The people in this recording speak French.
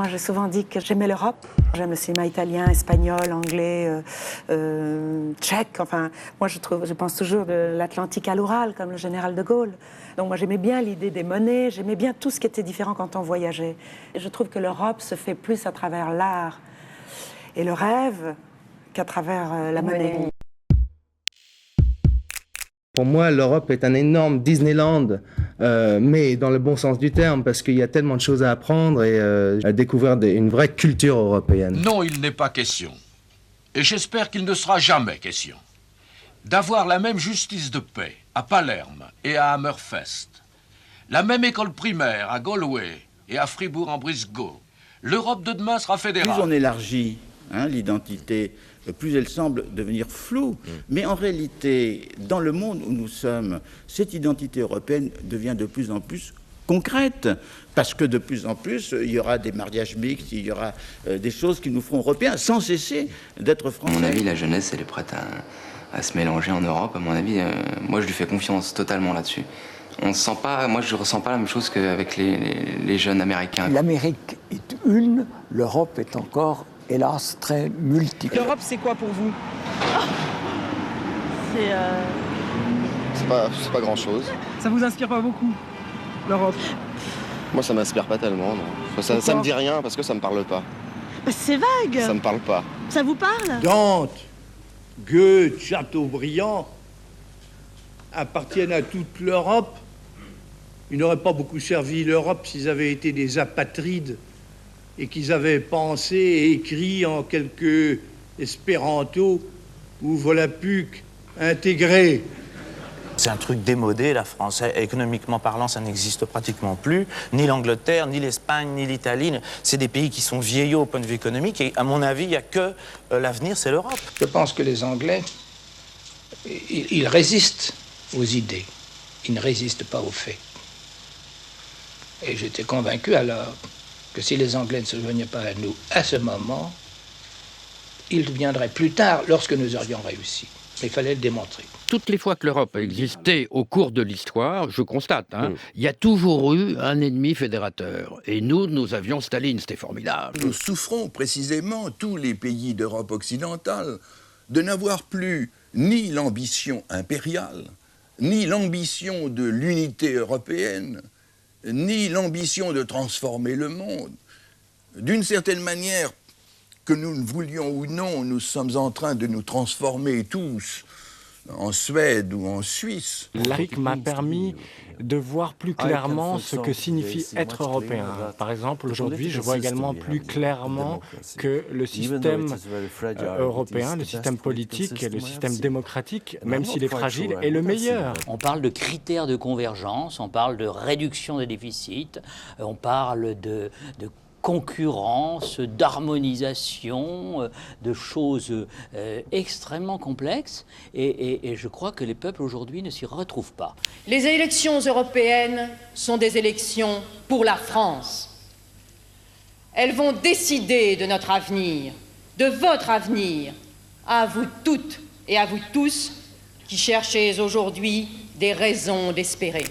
Moi, j'ai souvent dit que j'aimais l'Europe. J'aime le cinéma italien, espagnol, anglais, tchèque. Enfin, moi, je pense toujours de l'Atlantique à l'Oural, comme le général de Gaulle. Donc moi, j'aimais bien l'idée des monnaies, j'aimais bien tout ce qui était différent quand on voyageait. Et je trouve que l'Europe se fait plus à travers l'art et le rêve qu'à travers la monnaie. Pour moi, l'Europe est un énorme Disneyland, mais dans le bon sens du terme, parce qu'il y a tellement de choses à apprendre et à découvrir une vraie culture européenne. Non, il n'est pas question. Et j'espère qu'il ne sera jamais question d'avoir la même justice de paix à Palerme et à Hammerfest, la même école primaire à Galway et à Fribourg-en-Brisgau. L'Europe de demain sera fédérale. Plus on élargit l'identité, plus elle semble devenir floue. Mais en réalité, dans le monde où nous sommes, cette identité européenne devient de plus en plus concrète, parce que de plus en plus, il y aura des mariages mixtes, il y aura des choses qui nous feront européens, sans cesser d'être français. À mon avis, la jeunesse, elle est prête à se mélanger en Europe. À mon avis, moi, je lui fais confiance totalement là-dessus. On se sent pas, moi, je ressens pas la même chose qu'avec les jeunes Américains. L'Amérique est une, l'Europe est encore, hélas, très multiple. L'Europe, c'est quoi pour vous? C'est pas grand-chose. Ça vous inspire pas beaucoup, l'Europe? Moi, ça m'inspire pas tellement, non. Ça me dit rien parce que ça me parle pas. Bah, c'est vague. Ça me parle pas. Ça vous parle? Dante, Goethe, Chateaubriand appartiennent à toute l'Europe. Ils n'auraient pas beaucoup servi l'Europe s'ils avaient été des apatrides et qu'ils avaient pensé et écrit en quelques espéranto ou volapük intégrés. C'est un truc démodé, la France. Économiquement parlant, ça n'existe pratiquement plus. Ni l'Angleterre, ni l'Espagne, ni l'Italie. C'est des pays qui sont vieillots au point de vue économique. Et à mon avis, il n'y a que l'avenir, c'est l'Europe. Je pense que les Anglais, ils résistent aux idées. Ils ne résistent pas aux faits. Et j'étais convaincu alors que si les Anglais ne se joignaient pas à nous à ce moment, ils viendraient plus tard lorsque nous aurions réussi. Mais il fallait le démontrer. Toutes les fois que l'Europe a existé au cours de l'histoire, je constate, il y a toujours eu un ennemi fédérateur. Et nous avions Staline, c'était formidable. Nous souffrons précisément, tous les pays d'Europe occidentale, de n'avoir plus ni l'ambition impériale, ni l'ambition de l'unité européenne, ni l'ambition de transformer le monde. D'une certaine manière, que nous le voulions ou non, nous sommes en train de nous transformer tous en Suède ou en Suisse. L'Afrique m'a permis de voir plus clairement ce que signifie être européen. Par exemple, aujourd'hui, je vois également plus clairement que le système européen, le système politique, le système démocratique, même s'il est fragile, est le meilleur. On parle de critères de convergence, on parle de réduction des déficits, on parle de concurrence, d'harmonisation, de choses extrêmement complexes. Et je crois que les peuples aujourd'hui ne s'y retrouvent pas. Les élections européennes sont des élections pour la France. Elles vont décider de notre avenir, de votre avenir, à vous toutes et à vous tous qui cherchez aujourd'hui des raisons d'espérer.